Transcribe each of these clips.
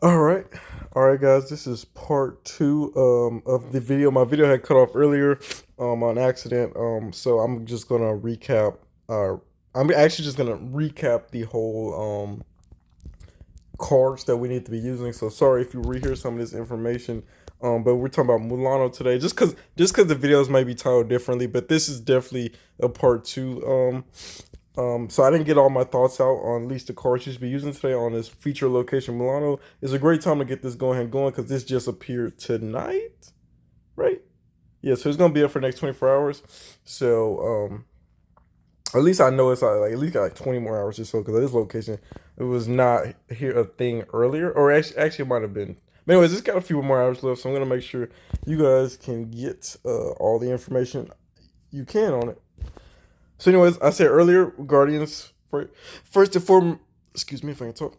All right. All right, guys. This is part two of the video. My video had cut off earlier on accident. So I'm just gonna recap. I'm actually just gonna recap the whole cards that we need to be using. So sorry if you rehear some of this information. But we're talking about Milano today, just cause the videos might be titled differently. But this is definitely a part two. So I didn't get all my thoughts out on at least the cards you should be using today on this feature location. Milano is a great time to get this going because this just appeared tonight, right? Yeah, so it's gonna be up for the next 24 hours. So at least I know it's like at least got like 20 more hours or so because this location it was not here a thing earlier, or actually it might have been. But anyways, it's got a few more hours left, so I'm gonna make sure you guys can get all the information you can on it. So, anyways, I said earlier, Guardians. First and foremost, excuse me if I can talk.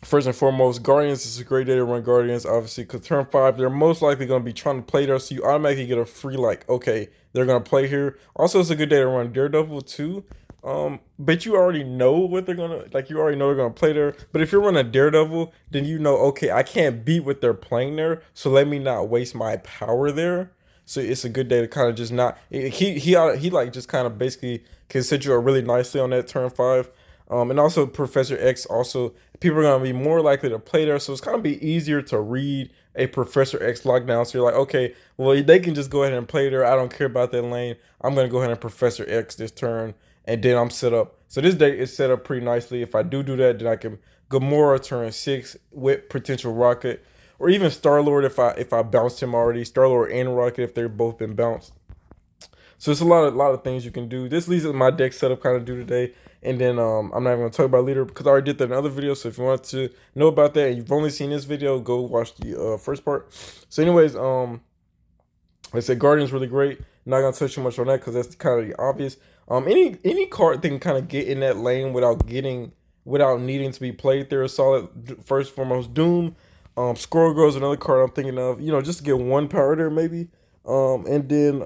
First and foremost, Guardians is a great day to run Guardians, obviously, because turn 5, they're most likely going to be trying to play there, so you automatically get a free, like, okay, they're going to play here. Also, it's a good day to run Daredevil, too. But you already know what they're going to, like, you already know they're going to play there. But if you're running Daredevil, then you know, okay, I can't beat what they're playing there, so let me not waste my power there. So it's a good day to kind of just not, he like, just kind of basically can set you up really nicely on that turn 5. And also Professor X also people are gonna be more likely to play there, so it's gonna be easier to read a Professor X lockdown. So you're like, okay, well they can just go ahead and play there. I don't care about that lane. I'm gonna go ahead and Professor X this turn, and then I'm set up. So this deck is set up pretty nicely. If I do that, then I can Gamora turn 6 with potential Rocket, or even Star Lord if I bounced him already. Star Lord and Rocket if they've both been bounced. So it's a lot of things you can do. This leads to my deck setup kind of do today. And then I'm not even gonna talk about leader because I already did that in other videos. So if you want to know about that and you've only seen this video, go watch the first part. So anyways, like I said, Guardian's really great. Not gonna touch too much on that because that's kind of the obvious. Any card that can kind of get in that lane without needing to be played there is solid. First and foremost, Doom. Squirrel Girl is another card I'm thinking of. Just to get one power there maybe. And then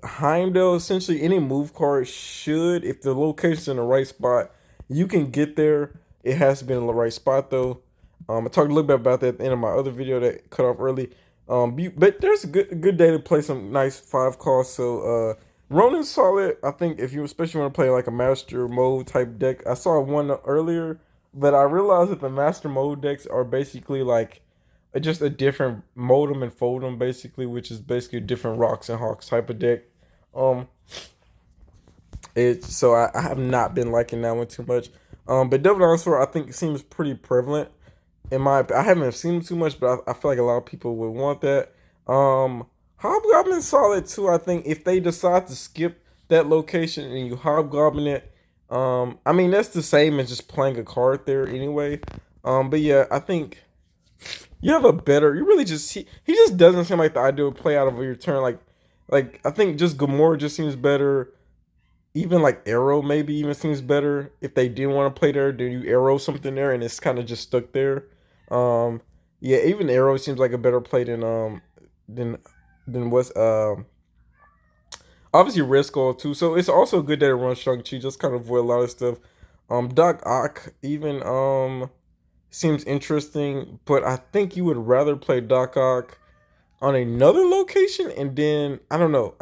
Heimdall, essentially any move card should, if the location's in the right spot, you can get there. It has to be in the right spot though. I talked a little bit about that at the end of my other video that cut off early. But there's a good day to play some nice 5 costs. So Ronin's solid. I think if you especially want to play like a master mode type deck. I saw one earlier, but I realized that the master mode decks are basically like just a different modem and foldem basically, which is basically different rocks and hawks type of deck. Um, it's so I have not been liking that one too much. But Devil Dinosaur I think seems pretty prevalent in I haven't seen too much, but I feel like a lot of people would want that. Hobgoblin solid too. I think if they decide to skip that location and you Hobgoblin it, I mean that's the same as just playing a card there anyway. But yeah, I think you have a better. You really just he just doesn't seem like the ideal play out of your turn. Like I think just Gamora just seems better. Even like Arrow maybe even seems better. If they didn't want to play there, then you Arrow something there and it's kind of just stuck there. Um, yeah, even Arrow seems like a better play than than what's obviously Red Skull too. So it's also a good day to run Shang-Chi. Just kind of avoid a lot of stuff. Doc Ock even seems interesting, but I think you would rather play Doc Ock on another location, and then I don't know.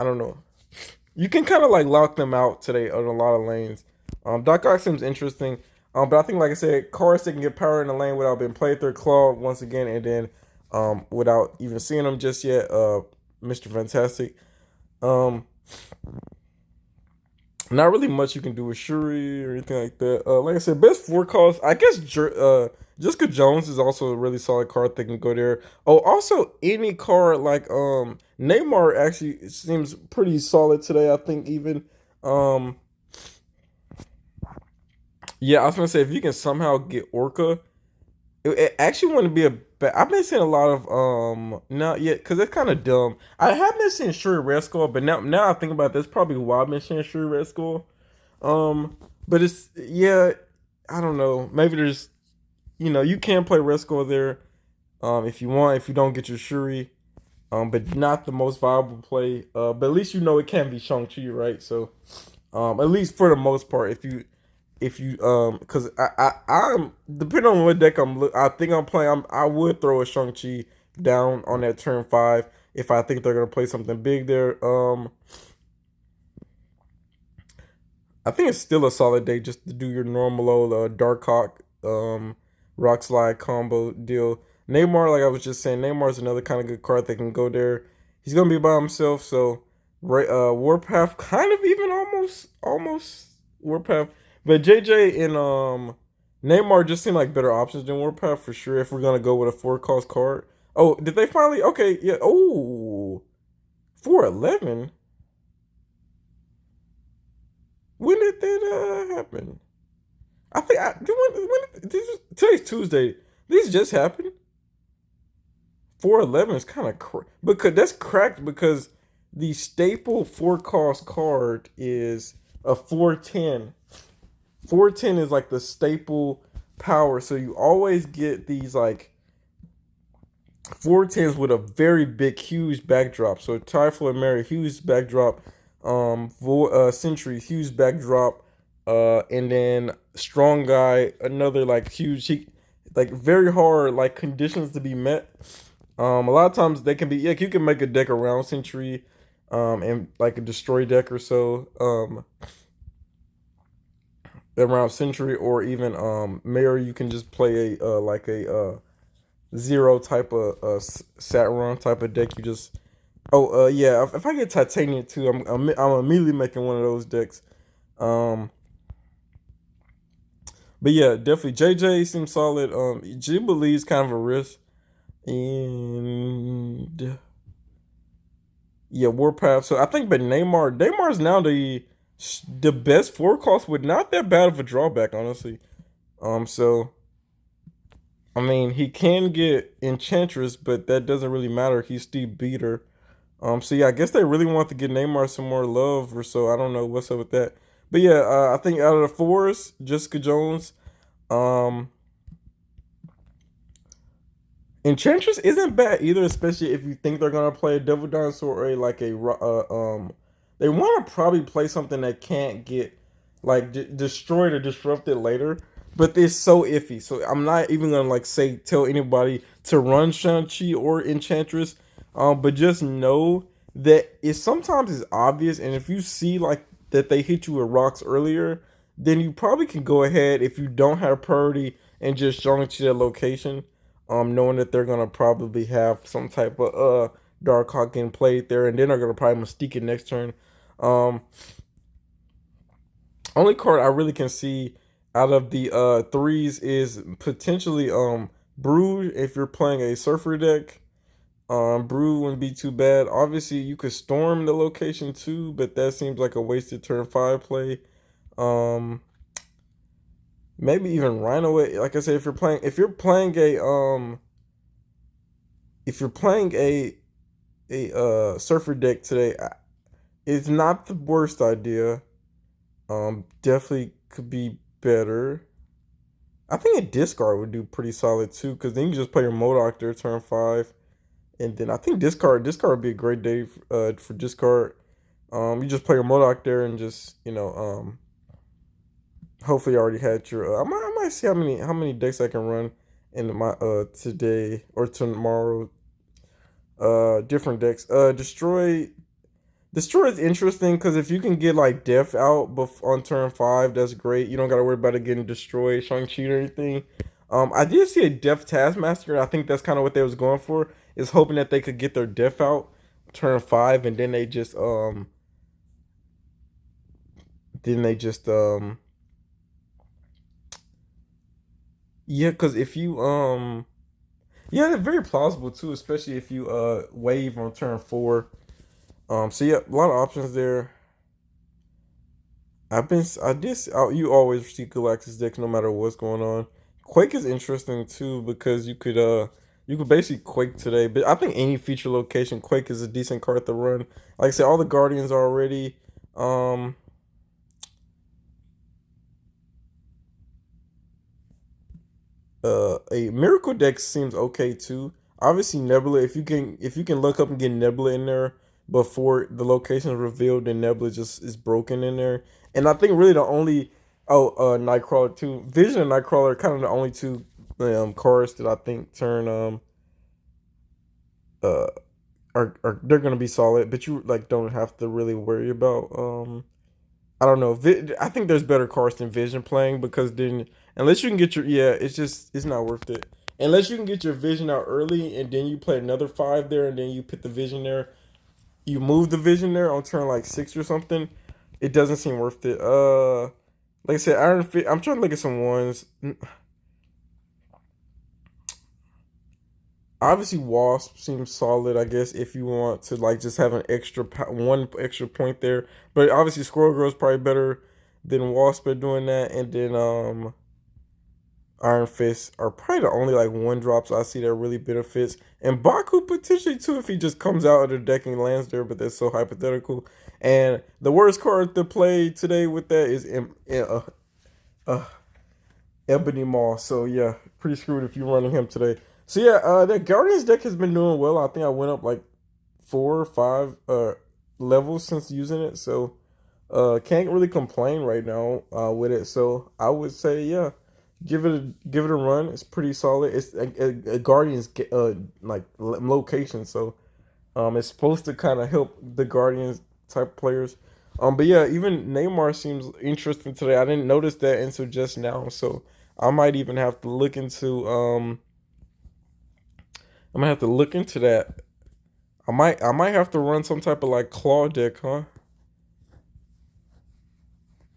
You can kind of like lock them out today on a lot of lanes. Doc Ock seems interesting, but I think like I said, cards that can get power in the lane without being played through Claw once again, and then without even seeing them just yet. Mr. Fantastic. Um, Not really much you can do with Shuri or anything like that. Like I said, best 4 calls. I guess Jessica Jones is also a really solid card that can go there. Oh, also any card like Neymar actually seems pretty solid today. I think even um yeah, I was gonna say if you can somehow get Orca, it actually wouldn't be a bad. I've been seeing a lot of not yet because it's kind of dumb. I have been seeing Shuri Red Skull, but now I think about this, probably why I've been seeing Shuri Red Skull. But it's yeah, I don't know. Maybe there's you can play Red Skull there, if you want. If you don't get your Shuri, but not the most viable play. But at least you know it can be Shang Chi, right? So, at least for the most part, if you if you because I'm depending on what deck I think I'm playing. I would throw a Shang-Chi down on that turn 5 if I think they're gonna play something big there. I think it's still a solid day just to do your normal old Dark Hawk Rock Slide combo deal. Neymar, like I was just saying, Neymar's another kind of good card that can go there. He's gonna be by himself, so Warpath kind of even almost Warpath. But JJ and Neymar just seem like better options than Warpath for sure if we're gonna go with a 4 cost card. Oh, did they finally okay, yeah. Oh, 411. When did that happen? I think when today's Tuesday. These just happened. 411 is kind of because that's cracked because the staple 4 cost card is a 410. 410 is like the staple power, so you always get these like 410s with a very big, huge backdrop. So Typhoon Mary, huge backdrop. Century, huge backdrop. And then Strong Guy, another like huge, like very hard like conditions to be met. A lot of times they can be like you can make a deck around Century, and like a destroy deck or so, around Century or even Mary. You can just play a like a zero type of Saturn type of deck. You just yeah. If I get Titanium too, I'm immediately making one of those decks. Um, but yeah, definitely JJ seems solid. Jubilee's kind of a risk, and yeah, Warpath. So I think, but Neymar's now the best 4 cost with not that bad of a drawback, honestly. So I mean, he can get Enchantress, but that doesn't really matter. He's Steve Beater. So yeah, I guess they really want to get Neymar some more love or so. I don't know what's up with that. But yeah, I think out of the fours, Jessica Jones, um, Enchantress isn't bad either, especially if you think they're gonna play a Devil Dinosaur or they want to probably play something that can't get like destroyed or disrupted later. But it's so iffy, so I'm not even gonna like say tell anybody to run Shang-Chi or Enchantress. But just know that it sometimes is obvious, and if you see like that they hit you with rocks earlier, then you probably can go ahead if you don't have priority and just Shang-Chi that location, knowing that they're gonna probably have some type of Dark Hawk in play there, and then they're gonna probably Mystique it next turn. Um, Only card I really can see out of the threes is potentially Brood if you're playing a Surfer deck. Brood wouldn't be too bad. Obviously, you could storm the location too, but that seems like a wasted turn 5 play. Um, Maybe even Rhino. Like I said, if you're playing a Surfer deck today, it's not the worst idea. Definitely could be better. I think a discard would do pretty solid too, because then you just play your Modok there turn 5, and then I think discard would be a great day for discard. You just play your Modok there and just hopefully you already had your. I might see how many decks I can run in my today or tomorrow. Different decks. Destroy is interesting because if you can get like Death out on turn 5, that's great. You don't gotta worry about it getting destroyed, Shang-Chi or anything. I did see a Death Taskmaster. I think that's kind of what they was going for, is hoping that they could get their Death out turn 5, and then they just yeah, because if you yeah, they're very plausible too, especially if you wave on turn 4. So yeah, a lot of options there. You always see Galactus decks no matter what's going on. Quake is interesting too because you could basically Quake today, but I think any feature location Quake is a decent card to run. Like I said, all the Guardians are already. Um, a Miracle deck seems okay too. Obviously Nebula, if you can look up and get Nebula in there before the location is revealed, then Nebula just is broken in there. And I think really the only Oh, Nightcrawler 2. Vision and Nightcrawler are kind of the only two cards that I think turn uh are they're gonna be solid, but you like don't have to really worry about I don't know. I think there's better cards than Vision playing because then unless you can get your it's not worth it. Unless you can get your Vision out early and then you play another 5 there and then you put the Vision there, you move the Vision there on turn like 6 or something. It doesn't seem worth it. Like I said, Iron Fist. I'm trying to look at some ones. Obviously, Wasp seems solid. I guess if you want to like just have an extra one extra point there, but obviously Squirrel Girl is probably better than Wasp at doing that. And then Iron Fist are probably the only like one drops I see that really benefits. And Baku potentially too if he just comes out of the deck and lands there, but that's so hypothetical. And the worst card to play today with that is uh, Ebony Maw. So yeah, pretty screwed if you're running him today. So yeah, that Guardians deck has been doing well. I think I went up like 4 or 5 levels since using it. So can't really complain right now with it. So I would say yeah, give it a run. It's pretty solid. It's a Guardians like location. So it's supposed to kind of help the Guardians type players. But yeah, even Neymar seems interesting today. I didn't notice that until just now, so I might even have to look into I'm gonna have to look into that. I might have to run some type of like claw deck, huh?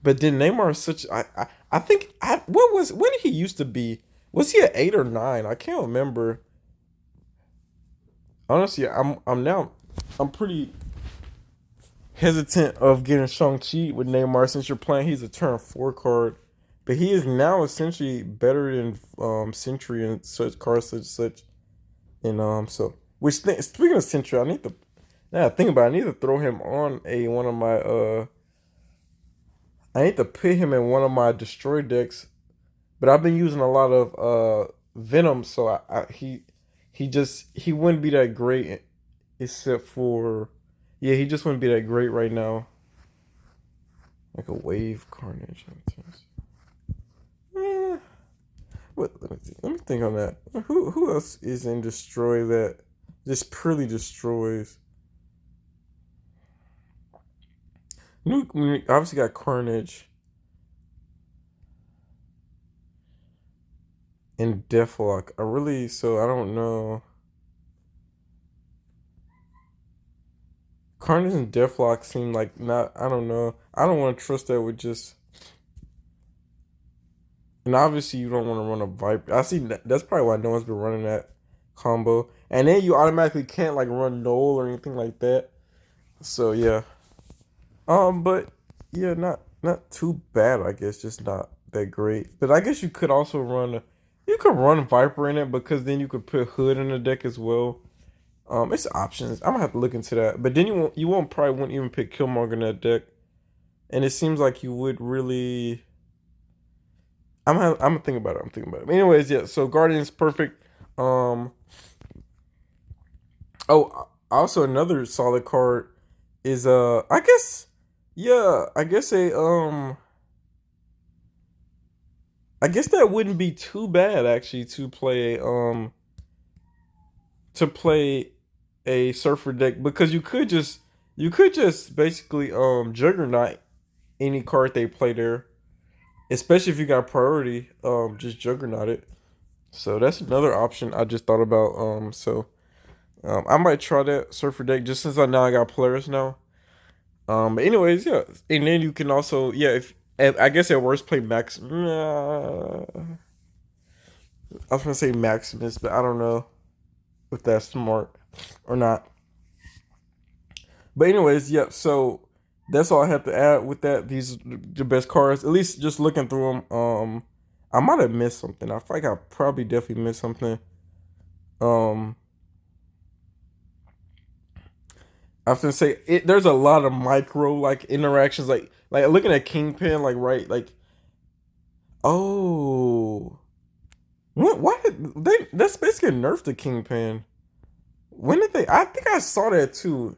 But then Neymar is such I think what was when did he used to be? Was he at 8 or 9? I can't remember. Honestly, I'm pretty hesitant of getting Shang-Chi with Neymar since you're playing. He's a turn 4 card. But he is now essentially better than Sentry and such cards such. And speaking of Sentry, I need to now I think about it, I need to throw him on a one of my I need to put him in one of my destroy decks. But I've been using a lot of Venom, so he wouldn't be that great except for yeah, he just wouldn't be that great right now. Like a wave carnage. Eh, let me think on that. Who else is in destroy that just purely destroys? We obviously got Carnage and Deathlock. I don't know. Carnage and Deathlock seem like not. I don't know. I don't want to trust that with just. And obviously, you don't want to run a Viper. I see that's probably why no one's been running that combo. And then you automatically can't like run Null or anything like that. So yeah. But yeah, not too bad. I guess just not that great. But I guess you could also you could run Viper in it because then you could put Hood in the deck as well. It's options. I'm gonna have to look into that. But then you won't probably won't even pick Killmonger in that deck. And it seems like you would really. I'm gonna think about it. I'm thinking about it. Anyways, yeah. So Guardians perfect. Um. Oh, also another solid card is I guess yeah. I guess that wouldn't be too bad actually to play a Surfer deck because you could just basically Juggernaut any card they play there, especially if you got priority. Just Juggernaut it. So that's another option I just thought about. I might try that Surfer deck just since I got players now. But anyways, yeah, and then you can also yeah if I guess at worst play Max. I was gonna say Maximus, but I don't know if that's smart or not. But anyways, yeah. So that's all I have to add with that. These are the best cards. At least just looking through them. I might have missed something. I feel like I probably definitely missed something. Um, I was gonna say there's a lot of micro like interactions, like looking at Kingpin, like right, like oh, what? Why did they? That's basically nerfed the Kingpin. When did they? I think I saw that too.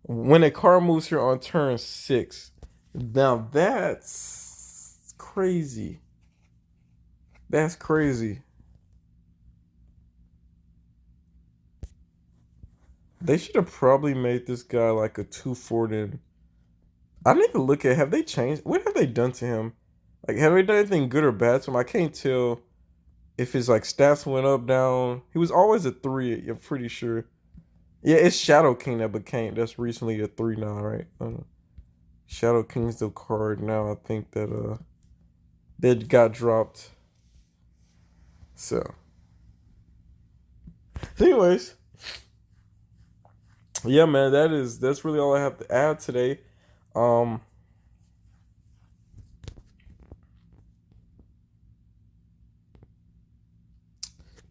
When a car moves here on turn 6. Now that's crazy. That's crazy. They should have probably made this guy like a 2 4 then. I need to look at, have they changed? What have they done to him? Like, have they done anything good or bad to him? I can't tell if his like stats went up, down. He was always a 3, I'm pretty sure. Yeah, it's Shadow King that became, that's recently a 3 now, right? Shadow King's the card now, I think that got dropped. So anyways, yeah, man, that's really all I have to add today. Um,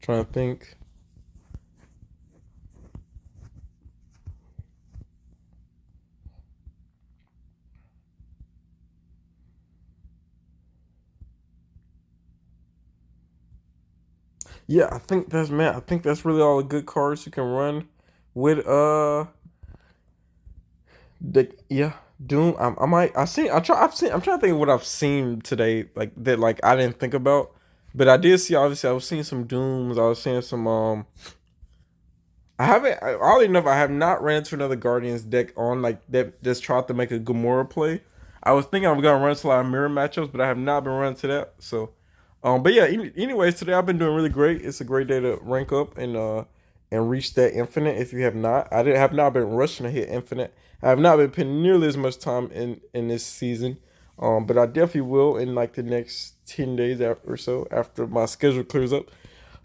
Trying to think. Yeah, I think that's really all the good cards you can run with yeah, Doom. I might I seen I try I've seen I'm trying to think of what I've seen today like that like I didn't think about, but I did see, obviously I was seeing some Dooms. I was seeing some I haven't. Oddly enough, I have not ran into another Guardians deck on like that just tried to make a Gamora play. I was thinking I'm gonna run into a lot of mirror matchups, but I have not been running to that. So, but yeah. Anyways, today I've been doing really great. It's a great day to rank up and reach that infinite. If you have not, I did have not been rushing to hit infinite. I have not been putting nearly as much time in this season. But I definitely will in like the next 10 days or so after my schedule clears up.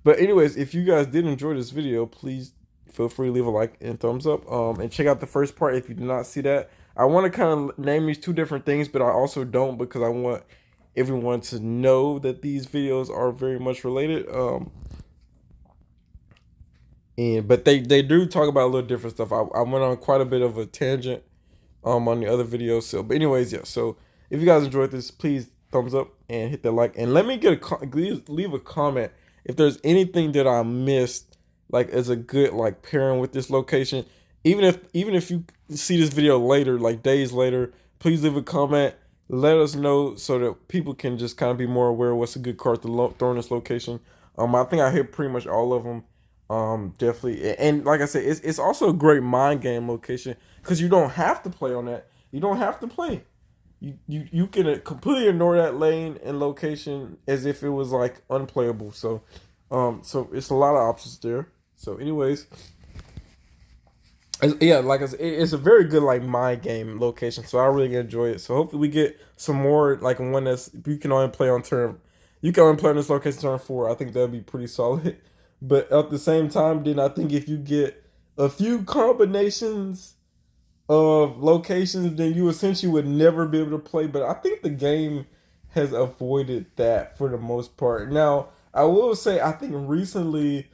But anyways, if you guys did enjoy this video, please feel free to leave a like and thumbs up. And check out the first part if you did not see that. I want to kind of name these two different things, but I also don't, because I want everyone to know that these videos are very much related. But they do talk about a little different stuff. I went on quite a bit of a tangent on the other videos. So, but anyways, yeah. So if you guys enjoyed this, please thumbs up and hit that like, and let me leave a comment if there's anything that I missed, like as a good like pairing with this location. Even if you see this video later, like days later, please leave a comment. Let us know so that people can just kind of be more aware of what's a good card to throw in this location. I think I hit pretty much all of them. Definitely, and like I said, it's also a great mind game location because you don't have to play on that. You don't have to play. You can completely ignore that lane and location as if it was like unplayable. So it's a lot of options there. So, anyways, yeah, like I said, it's a very good like mind game location. So I really enjoy it. So hopefully we get some more like one that's you can only play on turn. You can only play on this location turn 4. I think that'd be pretty solid. But at the same time, then I think if you get a few combinations of locations, then you essentially would never be able to play. But I think the game has avoided that for the most part. Now, I will say, I think recently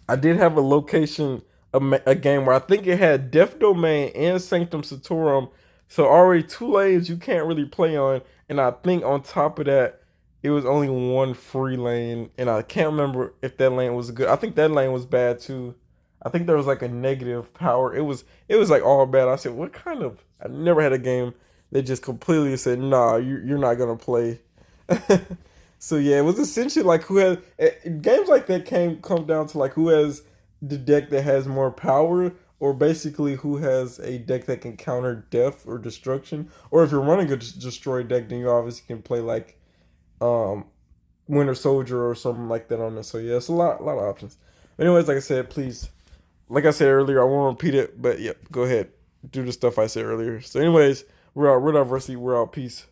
I did have a location, a game where I think it had Death Domain and Sanctum Sanctorum. So already 2 lanes you can't really play on. And I think on top of that, it was only one free lane. And I can't remember if that lane was good. I think that lane was bad too. I think there was like a negative power. It was like all bad. I said, what kind of, I never had a game that just completely said, nah, you're not gonna play. So yeah, it was essentially like who has games like that come down to like who has the deck that has more power, or basically who has a deck that can counter death or destruction. Or if you're running a destroy deck, then you obviously can play like um Winter Soldier or something like that on it. So yeah, it's a lot of options. Anyways, like I said, please, like I said earlier, I won't repeat it, but yeah, go ahead, do the stuff I said earlier. So anyways, we're out. We're diversity. We're out. Peace.